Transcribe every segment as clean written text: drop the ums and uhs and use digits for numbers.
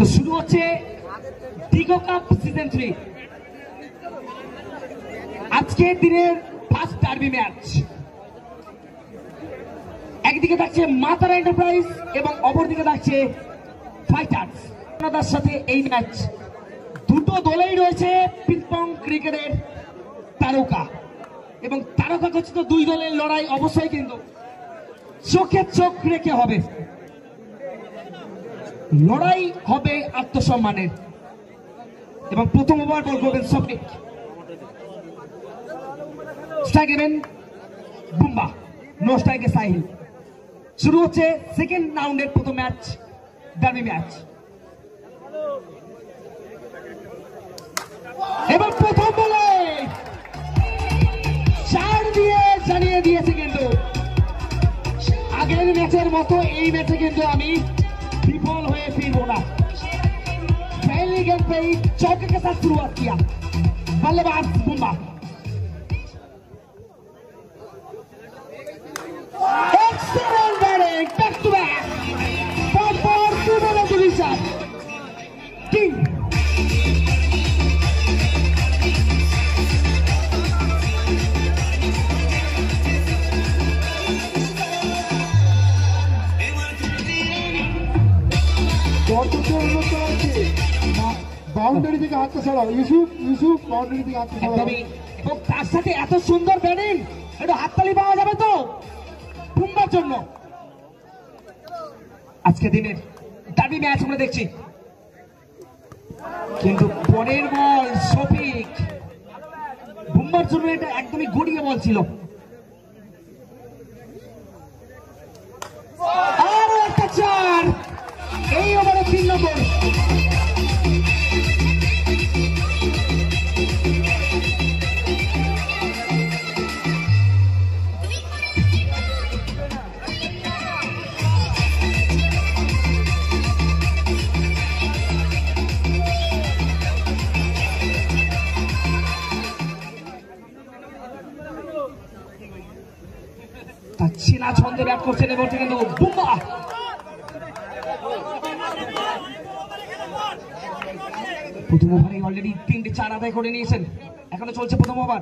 তো শুরু হচ্ছে টিগো কাপ সিজন 3 আজকের দিনের ফার্স্ট ডার্বি ম্যাচ। একদিকে থাকছে মাতারা এন্টারপ্রাইজ এবং অপরদিকে থাকছে ফাইটার্স। আপনাদের সাথে এই ম্যাচ দুটো দলেই রয়েছে পিংপং ক্রিকেটের তারকা এবং তারকা খচিত দুই দলের লড়াই অবশ্যই কিন্তু চোখে চোখ রেখে হবে। লড়াই হবে আত্মসম্মানের এবং প্রথম ওভার বল করবেন সফিক, স্ট্রাইক নেবেন বুম্বা, নো স্ট্রাইকে সাহিল। শুরু হচ্ছে সেকেন্ড রাউন্ডের প্রথম ম্যাচ, ডার্বি ম্যাচ। এবং প্রথম বলে 4 দিয়ে জানিয়ে দিয়েছে কিন্তু আগের ম্যাচের মতো এই ম্যাচে কিন্তু আমি विफल हुए फिर बोला। पहली गेंद पे ही चौके के साथ शुरुआत किया बल्लेबाज Bumba. Excellent batting, back to back, पर 2 बॉल डिवीजन किंग। বাউন্ডারি থেকে হাতটা ছাড়াও ইউসুফ বাউন্ডারি থেকে হাতটা ছাড়াও। এবং তার সাথে এত সুন্দর ব্যাটিং, একটু হাততালি পাওয়া যাবে তো বুম্বার জন্য। আজকে দিনের ডার্বি ম্যাচ আমরা দেখছি, কিন্তু পরের বল শফিক বুম্বার জন্য এটা একদমই গড়িয়ে বল ছিল। আরো একটা 4 এই ওভারে 3 নম্বর। চীনা ছন্দে ব্যাট করছেন এবং কিন্তু বুম্বা প্রথম ওভারে অলরেডি 3টে 4 আদায় করে নিয়েছেন। এখনো চলছে প্রথম ওভার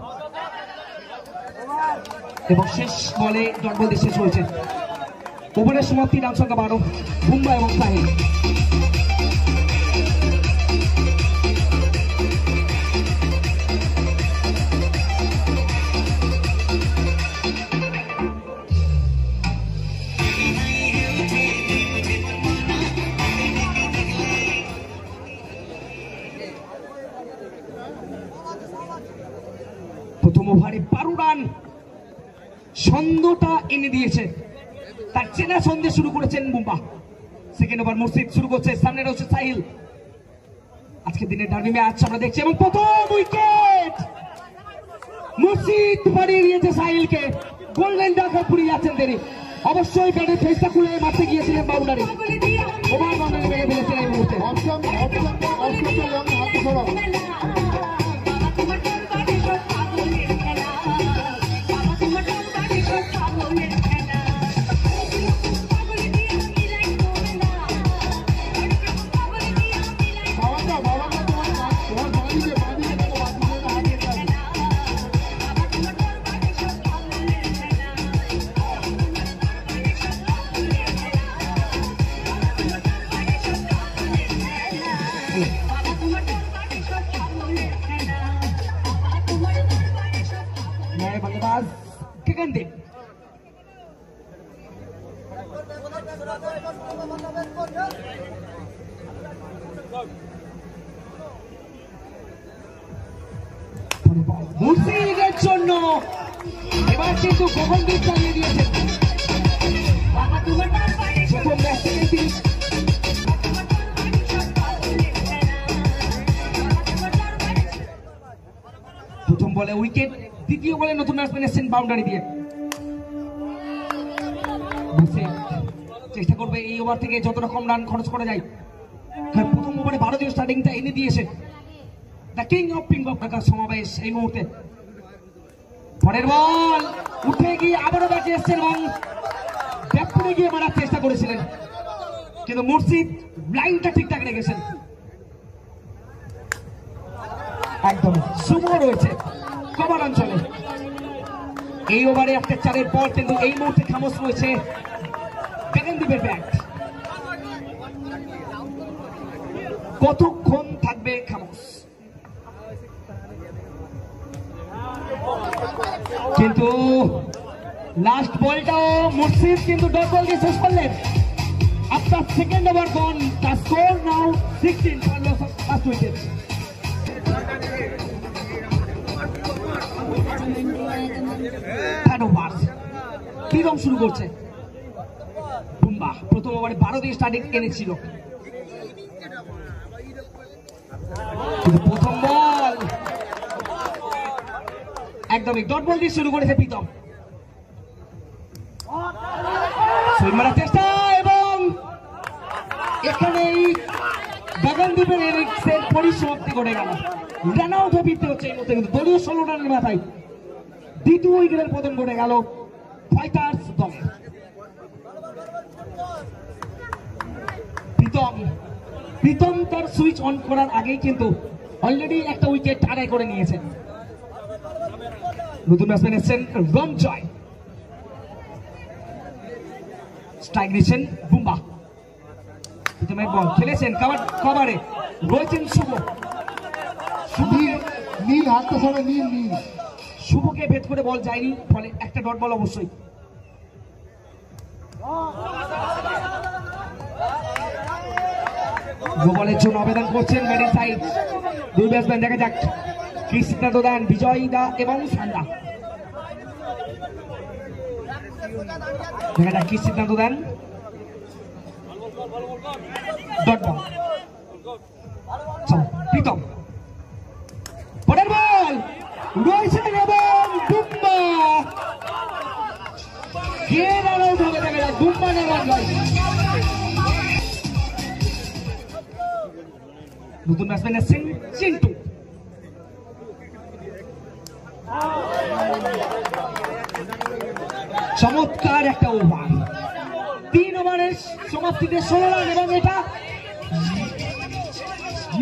এবং শেষ বলে ডট বল দিয়ে শেষ হয়েছে। ওভারের সমাপ্তি, রান সংখ্যা 12, বুম্বা এবং সাহিল। প্রথম ওভারে 12 রান ছন্দটা এনে দিয়েছে, তার চেনা ছন্দে শুরু করেছেন বুম্বা। সেকেন্ড ওভার মুর্শিদ শুরু করছে, সামনে রয়েছে সাহিল। আজকে দিনের ডার্বি ম্যাচ আমরা দেখছি এবং প্রথম উইকেট মুর্শিদ বাড়িয়ে দিয়েছে সাহিলকে। গোল্ডেন ডাকার পুড়িয়ে যাচ্ছেন তিনি, অবশ্যই ব্যাটের ফেসটা খুলে মারতে গিয়েছিলেন বাউন্ডারি, ওভার বাউন্ডারি মেরে ফেলেছেন এই মুহূর্তে। बल्लेबाज गगनदीप মুর্শিদের জন্য এবার কিন্তু গগনদীপ চালিয়ে দিয়েছেন। প্রথম ম্যাচ থেকে তিনি প্রথম বলে উইকেট, দ্বিতীয় বলে নতুন ব্যাটসম্যান এসেছেন বাউন্ডারি দিয়ে। চেষ্টা করবে এই ওভার থেকে যত রকম রান খরচ করা যায়। প্রথম ওভারে ভারতীয় স্টার্টিংটা এনে দিয়েছে দ্য কিং অফ পিংপং ঢাকার সমাবেশ এই মুহূর্তে। পরের বল উঠে গিয়ে আবারও ব্যাটে এসেছেন এবং ব্যাক করে গিয়ে মারার চেষ্টা করেছিলেন, কিন্তু মুর্শিদ লাইনটা ঠিকঠাক রেখেছেন। একদম শুভ রয়েছে কভার অঞ্চলে। এই ওভারে একটা 4-এর পর কিন্তু এই মুহূর্তে খামোশ রয়েছে গগনদীপের ব্যাট। কতক্ষণ থাকবে খামোশ? কিন্তু লাস্ট বলটাও মুর্শিদ কিন্তু ডট বল দিয়ে শেষ করলেন। After second over gone, the score now 16 for loss of first wicket. Third over Pritam শুরু করছে। বুম্বা প্রথম ওভারে 12 দিয়ে স্টার্টিং এনেছিল, প্রথম বল একদমই ডট বল দিয়ে শুরু করেছে প্রীতম। সুইং মারার চেষ্টা এবং এখানেই গগনদীপের ইনিংসের পরিসমাপ্তি ঘটে গেল। রান আউট হয়ে ফিরতে হচ্ছে এই মুহূর্তে, কিন্তু দলীয় 16 রানের মাথায় দ্বিতীয় উইকেটের পতন ঘটে গেল ফাইটার্স দলের। প্রীতম তার সুইচ অন করার আগেই কিন্তু অলরেডি একটা উইকেট আদায় করে নিয়েছেন। নতুন ব্যাটসম্যান এসেছেন রঞ্জয়, স্ট্রাইক নিচ্ছেন বুম্বা। প্রীতমের বল খেলেছেন কভারে রয়েছেন শুভ। নীল হাতটা সরে, নীল শুভকে ভেদ করে বল যায়নি, ফলে একটা ডট বল অবশ্যই। বলের জন্য আবেদন করছেন ব্যাটিং সাইড দুই ব্যাটসম্যান। দেখা যাক কি সিদ্ধান্ত দেন বিজয় দা এবং সান্দা। দেখা যাক কি সিদ্ধান্ত দেন। ডট বল প্রীতম, পরের বল রয়েছেন এবং বুম্বা কে রান আউট হবে। দেখা যাক বুম্বা না রঞ্জয়। নতুন ব্যাটসম্যান এসেছেন চিন্টু। চমৎকার একটা ওভার, 3 ওভারের সমাপ্তিতে 16 রান এবং এটা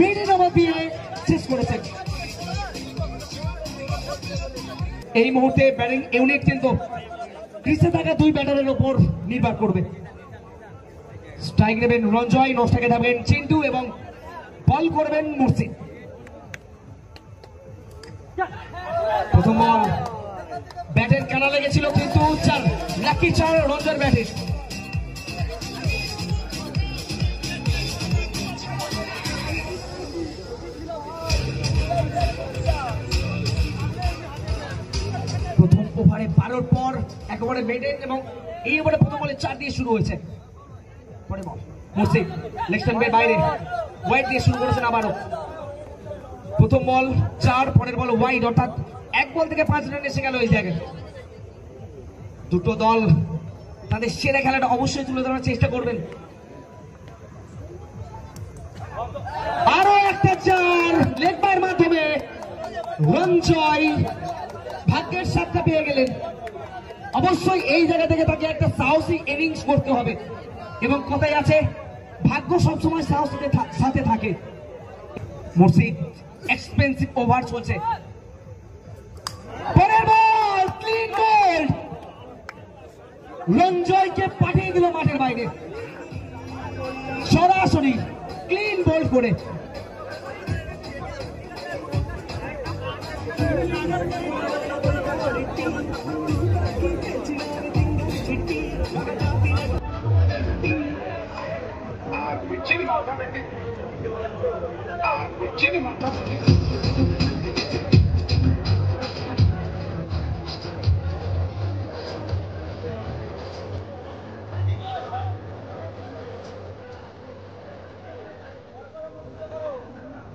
মিডিল ওভার দিয়ে শেষ করেছেন। এই মুহূর্তে ব্যাটিং ইউনিট কিন্তু ক্রিসে থাকা দুই ব্যাটারের উপর নির্ভর করবে। স্ট্রাইক নেবেন রঞ্জয়, নষ্টাকে থাকবেন চিন্টু এবং বল করবেন মুর্শিদ। প্রথম বল ব্যাটের কানা লেগেছিল কিন্তু লাকি চার রঞ্জয়ের ব্যাটে। প্রথম ওভারে 12 পর একেবারে মেডেন এবং এই ওভারে প্রথম বলে 4 দিয়ে শুরু হয়েছে। পরে বল মুর্শিদ লেগ স্টাম্পের বাইরে ওয়াইড দিয়ে শুরু করেছেন আবারও। প্রথম বল 4, পরের বল ওয়াইড, অর্থাৎ 1 বল থেকে 5 রান এসে গেল এই জায়গায়। দুটো দল তাদের সেরা খেলাটা অবশ্যই তুলে ধরার চেষ্টা করবেন। আরো একটা 4 লেগ বাইয়ের মাধ্যমে রঞ্জয় ভাগ্যের সাথে পেয়ে গেলেন। অবশ্যই এই জায়গা থেকে তাকে একটা সাহসী ইনিংস করতে হবে এবং কথাই আছে ভাগ্য সবসময় সাহসের সাথে থাকে। মুর্শিদ এক্সপেন্সিভ ওভার চলছে। পরের বল ক্লিন বোল্ড, রঞ্জয়কে পাঠিয়ে দিল মাঠের বাইরে, সরাসরি ক্লিন বোল্ড করে।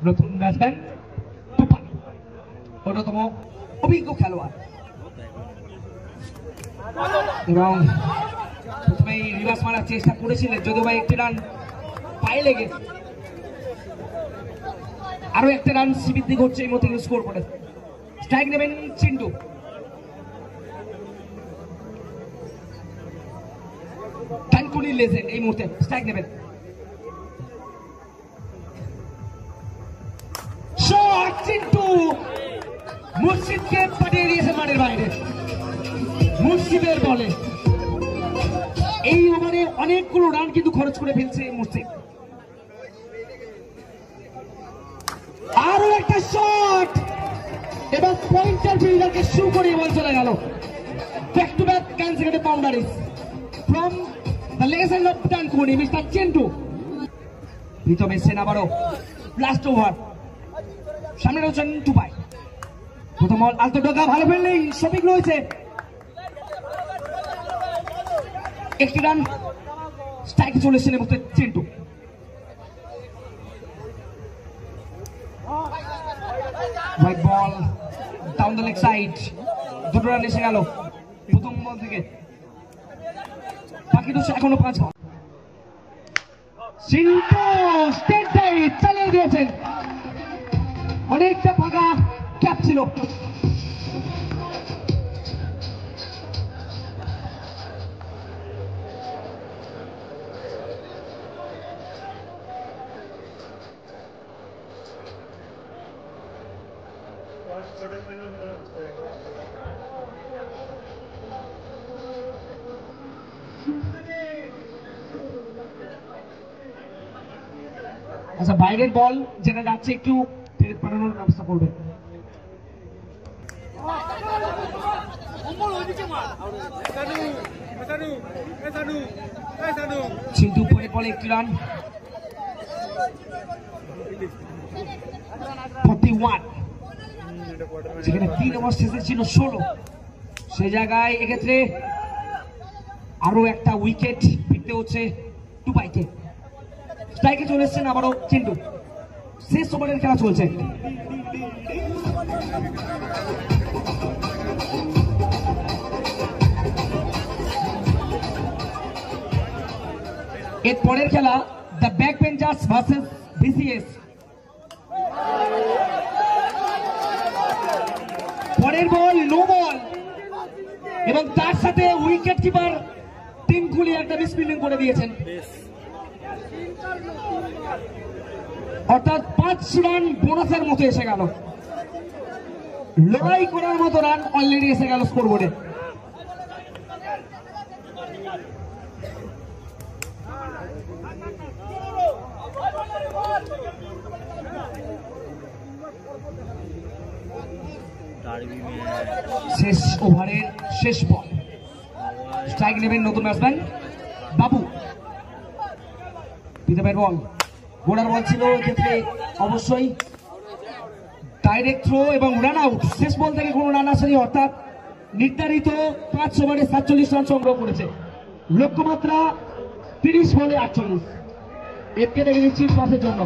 নতুন ব্যাটসম্যান তুফান, অন্যতম অভিজ্ঞ খেলোয়াড়, এবং প্রথমেই রিভার্স মারার চেষ্টা করেছিলেন, যদিও বা একটি রান পায়ে লেগে। আরো একটা রান বৃদ্ধি ঘটছে এই মতো স্কোর করে। স্ট্রাইক নেবেন চিন্টু। টানকুনি লেজেন্ড এই মুহূর্তে স্ট্রাইক নেবেন। শট চিন্টু মুর্শিদকে পাঠিয়ে দিয়েছে মাঠের বাইরে। মুর্শিদের বলে এই ওভারে অনেকগুলো রান কিন্তু খরচ করে ফেলছে মুর্শিদ। আরো একটা শট, এবার পয়েন্টার ফিল্ডারকে শু করে বল চলে গেল। Back to back consecutive boundaries from the leg side of Dankuni mister Chintu. Pritam এসছেন আবারও লাস্ট ওভার, সামনে রয়েছেন টুবাই। প্রথম বল আলতো ডোকা, ভালো ফিল্ডিং, শফিক রয়েছে। একটি রান স্ট্রাইকে চলে এসেছেন এবং Chintu. White ball down the leg side, দুটো রান এসে গেল প্রথম বল থেকে। বাকি তো এখনো 5 বল। চিন্টু স্টেটটাই চালিয়ে দিয়েছেন, অনেকটা ফাঁকা ক্যাপ ছিল। আচ্ছা, বাইরের বল যেটা যাচ্ছে একটু ফেরত পাঠানোর ব্যবস্থা করবে। চিন্টু পরে বলে একটি রান, 41, যেখানে 3 ওভার শেষে ছিল 16। সে জায়গায় এক্ষেত্রে আরো একটা উইকেট ফিরতে হচ্ছে টুবাইকে। স্ট্রাইকে চলে এসছেন আবারও চিন্টু। শেষ ওভারের খেলা চলছে। এর পরের খেলা the back benchers versus BCS. পরের বল নো বল এবং তার সাথে উইকেট কিপার টিঙ্কুলি একটা মিসফিল্ডিং করে দিয়েছেন, অর্থাৎ 5 রান বোনাসের মতো এসে গেল। লড়াই করার মতো রান অলরেডি এসে গেল স্কোরবোর্ডে। শেষ ওভারের শেষ বল, স্ট্রাইক নেবেন নতুন ব্যাটসম্যান বাবু। প্রীতমের বল, গোড়ার বল ছিল, এক্ষেত্রে অবশ্যই ডাইরেক্ট থ্রো এবং রান আউট। শেষ বল থেকে কোনো রান আসেনি, অর্থাৎ নির্ধারিত 5 ওভারে 47 রান সংগ্রহ করেছে। লক্ষ্যমাত্রা 30 বলে 48। এফকে দেখে নিচ্ছি পাসের জন্য।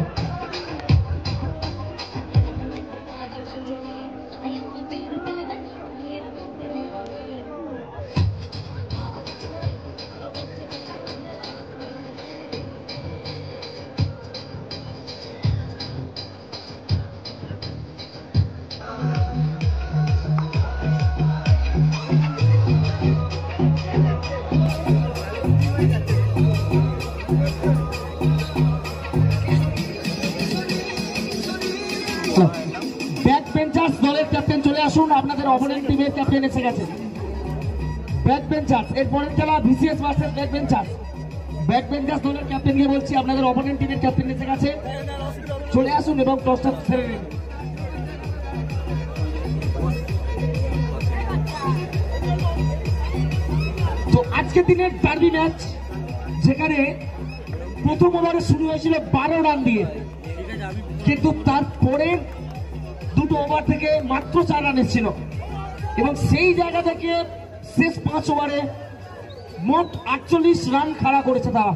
ব্যাক বেঞ্চার্স দলের ক্যাপ্টেন চলে আসুন, আপনাদের অপোনেন্ট টিমের ক্যাপ্টেন এসে গেছে। ব্যাক বেঞ্চার্স এর পরের খেলা BCS versus back benchers. Back benchers দলের ক্যাপ্টেনকে বলছি, আপনাদের অপোনেন্ট টিমের ক্যাপ্টেন এসে গেছে, চলে আসুন এবং টসটা ছেড়ে নিন। তো আজকের দিনের ডার্বি ম্যাচ, যেখানে প্রথম ওভারে শুরু হয়েছিল 12 রান দিয়ে, কিন্তু তারপরে দুটো ওভার থেকে মাত্র 4 রান এসেছিল এবং সেই জায়গা থেকে শেষ 5 ওভারে মোট 48 রান খাড়া করেছে তারা,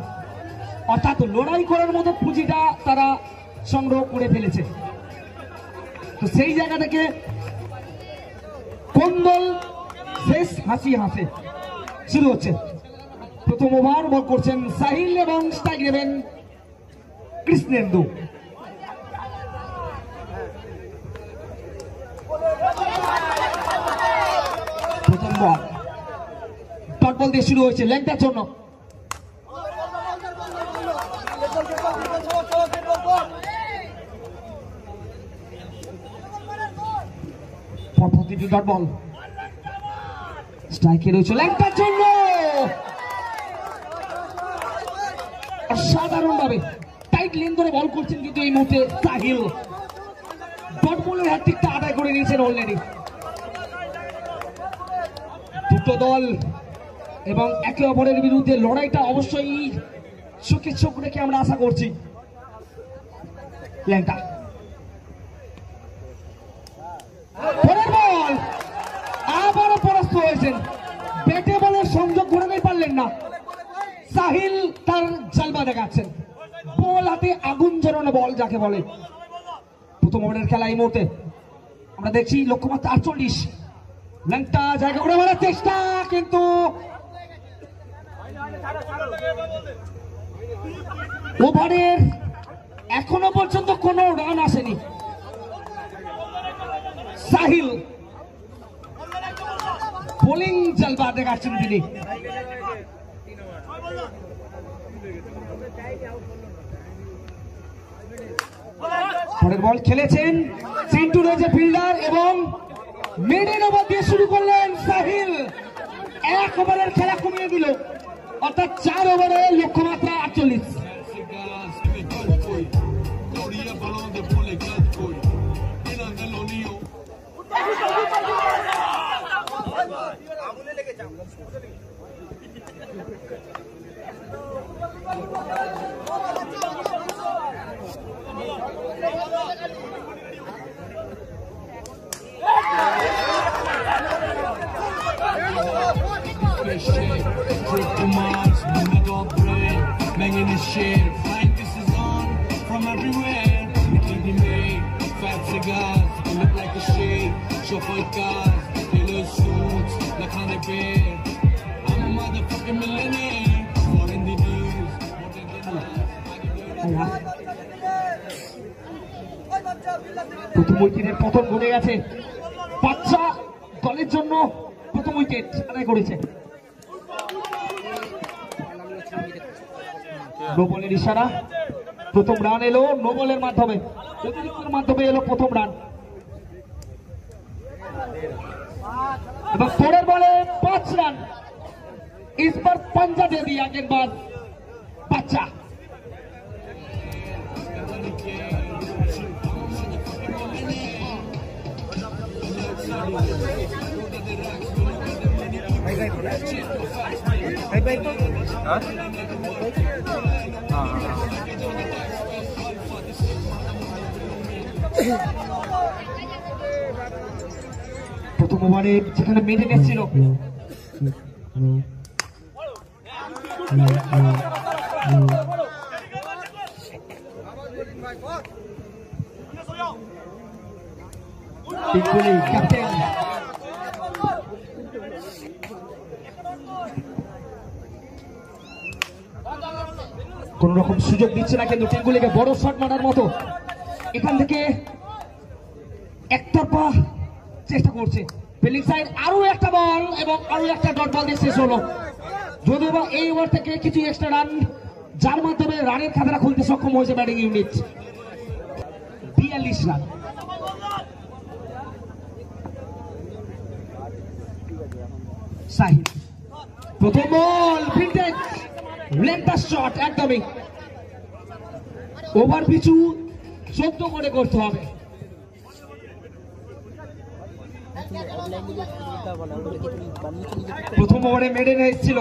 অর্থাৎ লড়াই করার মতো পুঁজিটা তারা সংগ্রহ করে ফেলেছে। তো সেই জায়গা থেকে কোন দল শেষ হাসি হাসে শুরু হচ্ছে। প্রথম ওভার বল করছেন সাহিল এবং স্ট্রাইক নেবেন কৃষ্ণেন্দু। প্রথম বল ডট বল দিয়ে শুরু হয়েছে লেন্থের জন্য। কিন্তু ডট বল স্ট্রাইকে রয়েছে ল্যাংটার জন্য অসাধারণ ভাবে টাইট লেন ধরে বল করছেন কিন্তু এই মুহূর্তে সাহিল ডট বলের হ্যাটট্রিকটা আদায় করে নিয়েছেন অলরেডি। দুটো দল এবং একে অপরের বিরুদ্ধে লড়াইটা অবশ্যই চোখে চোখ রেখে আমরা আশা করছি। ল্যাংটা পরের বল আবারও পরাস্ত হয়েছেন, ব্যাটে বলের সংযোগ ঘোরাতে পারলেন না। সাহিল তার জালবা দেখাচ্ছেন, বল হাতে আগুন ঝরানো বল যাকে বলে। প্রথম ওভারের খেলা এই মুহূর্তে আমরা দেখছি লক্ষ্যমাত্রা 48। ল্যাংটা জায়গা করে মারার চেষ্টা, কিন্তু ওভারের এখনো পর্যন্ত কোনো রান আসেনি। সাহিল বোলিং জালবা দেখাচ্ছেন তিনি। পরের বল খেলেছেন, সিন্টু রয়েছে ফিল্ডার এবং মিডল ওভার দিয়ে শুরু করলেন সাহিল। এক ওভারের খেলা কমিয়ে দিল, অর্থাৎ 4 ওভারে লক্ষ্যমাত্রা 48। Banging this shit, flight this is on from everywhere. We can be made, fat cigars, we look like a shade. Chauffeur cars, tailor suits, like Honey Bear. I'm a motherfucking millionaire, all in the news. প্রথম উইকেটের পতন ঘটে গেছে, বাচ্চা দলের জন্য প্রথম wicket আদায় করেছে। নো বলের ইশারা, প্রথম রান এলো নো বলের মাধ্যমে, অতিরিক্তের মাধ্যমে এলো প্রথম রান। এবং পরের বলে 5 রান, इस पर पंजा दे दिया गेंदबाज बादशाह। প্রথম ওভারে যেখানে মেডেন এসেছিল ক্যাপ্টেন কোন রকম সুযোগ দিচ্ছে না, কিন্তু টেঙ্গুলিকে বড় শট মারার মতো এখান থেকে একতরফা চেষ্টা করছে। ফিল্ডিং সাইড আরো একটা বল এবং আরো একটা ডট বল দিয়ে শেষ হলো। যদিও বা এই ওভার থেকে কিছু এক্সট্রা রান, যার মাধ্যমে রানের খাতাটা খুলতে সক্ষম হয়েছে ব্যাটিং ইউনিট। 42 রান। সাহিল প্রথম বল, ভিন্টেজ লেন্টার শট, একদমই ওভার পিছু 14 করে করতে হবে। প্রথম ওভারে মেডেন এসেছিল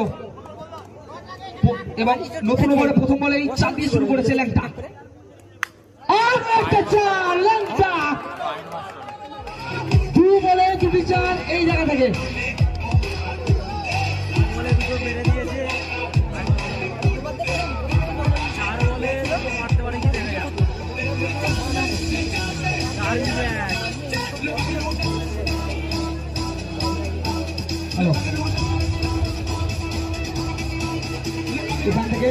এবং নতুন ওভারে প্রথম বলে 4 দিয়ে শুরু করেছে ল্যাংটা। আর একটা 4, ল্যাংটা 2 বলে 2টি 4 এই জায়গা থেকে। হ্যালো, এখান থেকে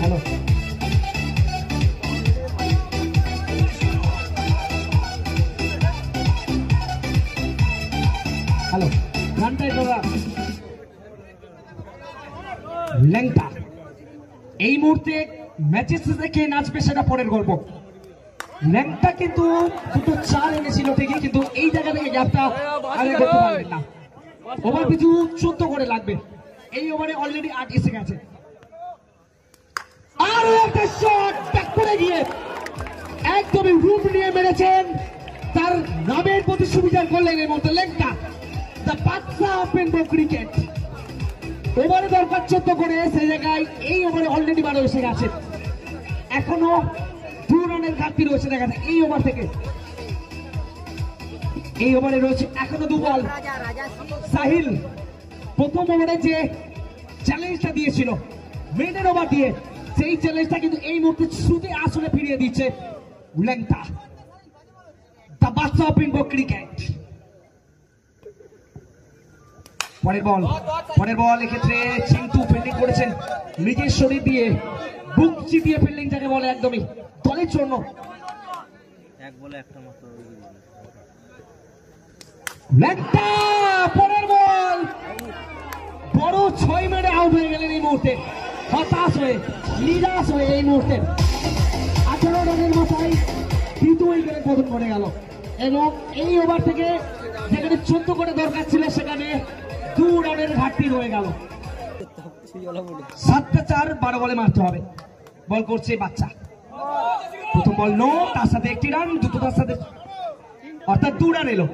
হ্যালো হ্যালো রানটাই করা ল্যাংটা এই মুহূর্তে ম্যাচের শেষে কে নাচবে সেটা পরের গল্প। ল্যাংটা কিন্তু দুটো 4 এনেছিল ঠিকই, কিন্তু এই জায়গা থেকে গ্যাপটা আগে করতে পারবেন না। ওভার পিছু 14 করে লাগবে। এই ওভারে অলরেডি 8 এসে গেছে। আরো একটা শট ব্যাক করে গিয়ে একদমই রুট নিয়ে মেরেছেন। তার নামের প্রতি সুবিচার করলেন এর মধ্যে Langta, the Badsha open ball cricket. ওভারে দরকার 14 করে, সেই জায়গায় এই ওভারে অলরেডি 12 এসে গেছে। এখনো 2 রানের ঘাটতি রয়েছে দেখা যায় এই ওভার থেকে। এই ওভারে রয়েছে এখনো 2 বল। সাহিল প্রথম ওভারে যে চ্যালেঞ্জটা দিয়েছিল মেডেন ওভার দিয়ে, সেই চ্যালেঞ্জটা কিন্তু এই মুহূর্তে শুধু আসলে ফিরিয়ে দিচ্ছে Langta, the Badsha open ball cricket. পরের বল এক্ষেত্রে চিন্টু ফিল্ডিং করেছেন নিজের শরীর দিয়ে, বুক চিতিয়ে ফিল্ডিং যাকে বলে একদমই দলের জন্য। এক বলে একটা মাত্র ল্যাংটা পরের বল বড় 6 মেরে আউট হয়ে গেলেন এই মুহূর্তে, হতাশ হয়ে নিরাশ হয়ে এই মুহূর্তে। 18 রানের মাথায় 2 উইকেট পতন করে গেল এবং এই ওভার থেকে যেখানে 14 করে দরকার ছিল সেখানে 2 রানের ঘাটতি রয়ে গেল। 7-4 12 বলে মারতে হবে। বল করছে বাচ্চা, প্রথম বল নো, তার সাথে 1টি রান, দুটো তার সাথে অর্থাৎ 2 রান এলো।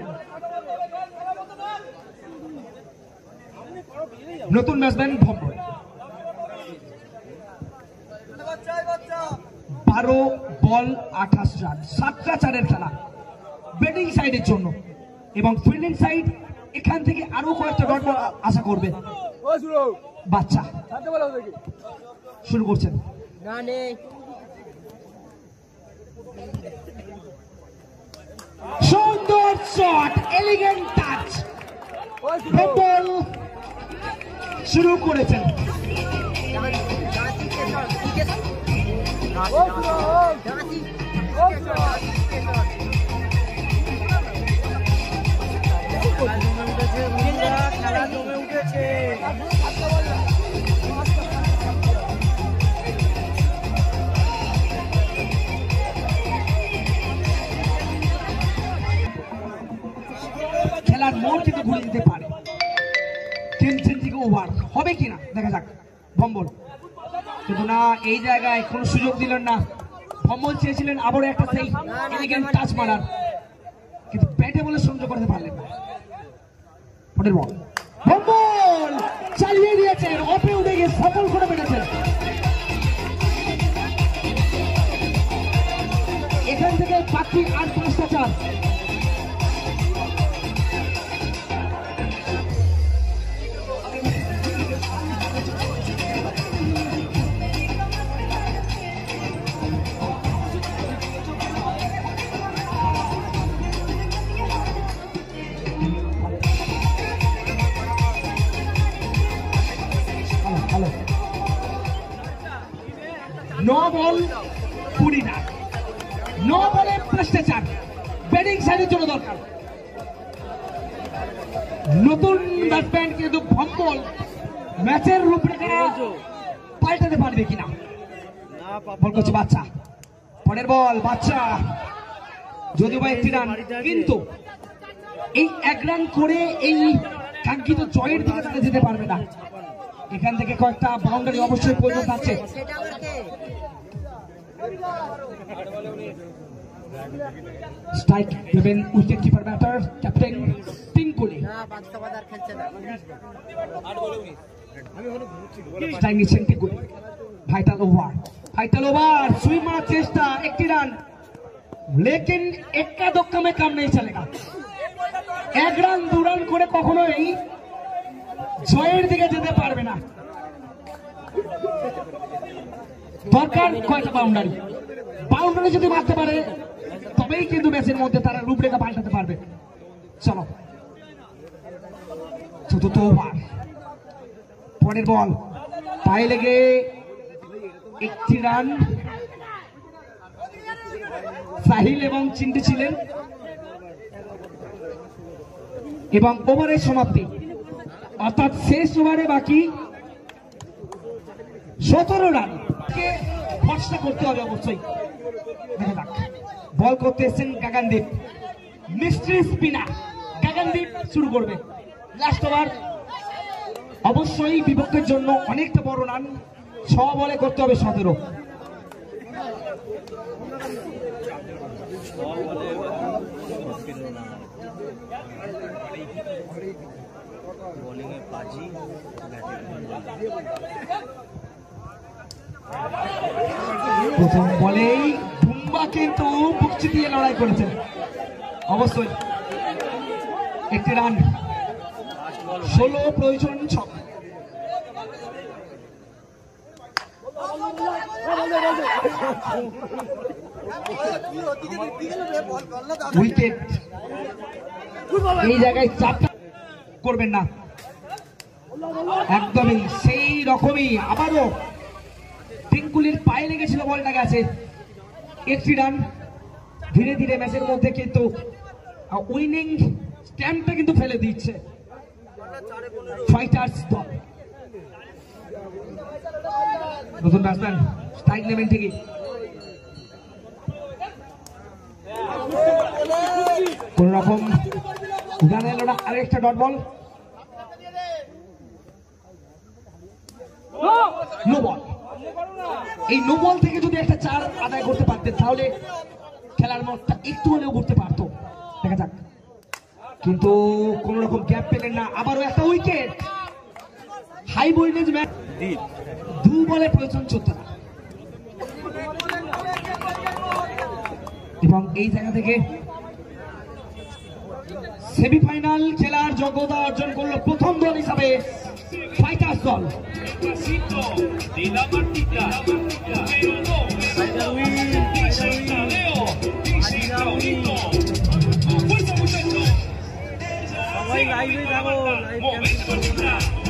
নতুন ব্যাটসম্যান ভম্বল। 12 বল 28 রান, 7-4 খেলা ব্যাটিং সাইডের জন্য এবং ফিল্ডিং সাইড এখান থেকে আরো কয়েকটা ডট আশা করবে। বাচ্চা শুরু করছেন, সুন্দর শট, এলিগেন্ট টাচ, বল শুরু করেছেন। খেলা জমে উঠেছে। খেলার মোড় কিন্তু ঘুরে দিতে পারে। টিম চেঞ্জিং ওভার হবে কিনা দেখা যাক। ভম্বল কিন্তু না, এই জায়গায় কোনো সুযোগ দিলেন না। ভম্বল চেয়েছিলেন আবারও একটা সেই এলিগেন্ট টাচ মারার, কিন্তু ব্যাটে বলে সংযোগ করতে পারলেন না। পরের বল ভম্বল চালিয়ে দিয়েছেন, অপে উঠে গিয়ে সফল করে বেড়েছেন। এখান থেকে বাকি আর 5টা chance. No ball 20 run, no বলে 5টা চার, ব্যাটিং সাইডের জন্য দরকার। নতুন ব্যাটসম্যান কিন্তু ভম্বল ম্যাচের রূপরেখা পাল্টাতে পারবে কিনা। বল করছে বাচ্চা, পরের বল বাচ্চা, যদিও বা 1টি রান, কিন্তু এই 1 রান করে এই কাঙ্ক্ষিত জয়ের দিকে তারা যেতে পারবে না। এখান থেকে কয়েকটা বাউন্ডারি অবশ্যই প্রয়োজন থাকছে। স্ট্রাইক দেবেন উইকেট কিপার ব্যাটার ক্যাপ্টেন টিঙ্কুলি। স্ট্রাইক নিচ্ছেন টিঙ্কুলি। ভাইটাল ওভার, সুইং মারার চেষ্টা, 1টি রান, লেকিন এক্কা দক্কা মে কাম নেই চলেগা। 1 রান 2 রান করে কখনোই জয়ের দিকে যেতে পারবে না। দরকার কয়টা বাউন্ডারি যদি মারতে পারে তবেই কিন্তু ম্যাচের মধ্যে তারা রূপরেখা পাল্টাতে পারবে। চলো 4th ওভার, পরের বল পায়ে লেগে 1টি রান। সাহিল এবং চিন্টু ছিলেন এবং ওভারের সমাপ্তি, অর্থাৎ শেষ ওভারে বাকি 17 রান। ফর্সা করতে হবে অবশ্যই। দেখা যাক, বল করতে এসেছেন গাগানদীপ, মিস্ট্রি স্পিনার গাগানদীপ শুরু করবে। লাস্ট ওভার, অবশ্যই বিপক্ষের জন্য অনেকটা বড় রান, 6 বলে করতে হবে 17। প্রথম বলেই বুম্বা কিন্তু বুকচি দিয়ে লড়াই করেছেন, অবশ্যই একটি রান, 16 প্রয়োজন 6। উইকেট, এই জায়গায় চাপটা করবেন না, একদমই সেই রকমই। আবারও টিঙ্কুলির পায়ে লেগেছিল, বলটা গেছে, একটি রান। ধীরে ধীরে ম্যাচের মধ্যে কিন্তু উইনিং স্ট্যাম্পটা কিন্তু ফেলে দিচ্ছে ফাইটার্স দল। নতুন ব্যাটসম্যান স্ট্রাইক নেবেন ঠিকই, কোন রকম উড়ান এলো না, আরেকটা ডট বল, নো বল। এই নো বল থেকে যদি একটা 4 আদায় করতে পারতেন তাহলে খেলার মতটা একটু হলেও ঘুরতে পারতো। দেখা যাক, কিন্তু কোন রকম গ্যাপ পেলেন না। আবারও একটা উইকেট, হাই ভোল্টেজ ম্যাচ, 2 বলে প্রয়োজন 14। এবং এই জায়গা থেকে সেমিফাইনাল খেলার যোগ্যতা অর্জন করলো প্রথম দল হিসাবে ফাইটার্স দল। সবাই লাইভে যাবো, লাইভ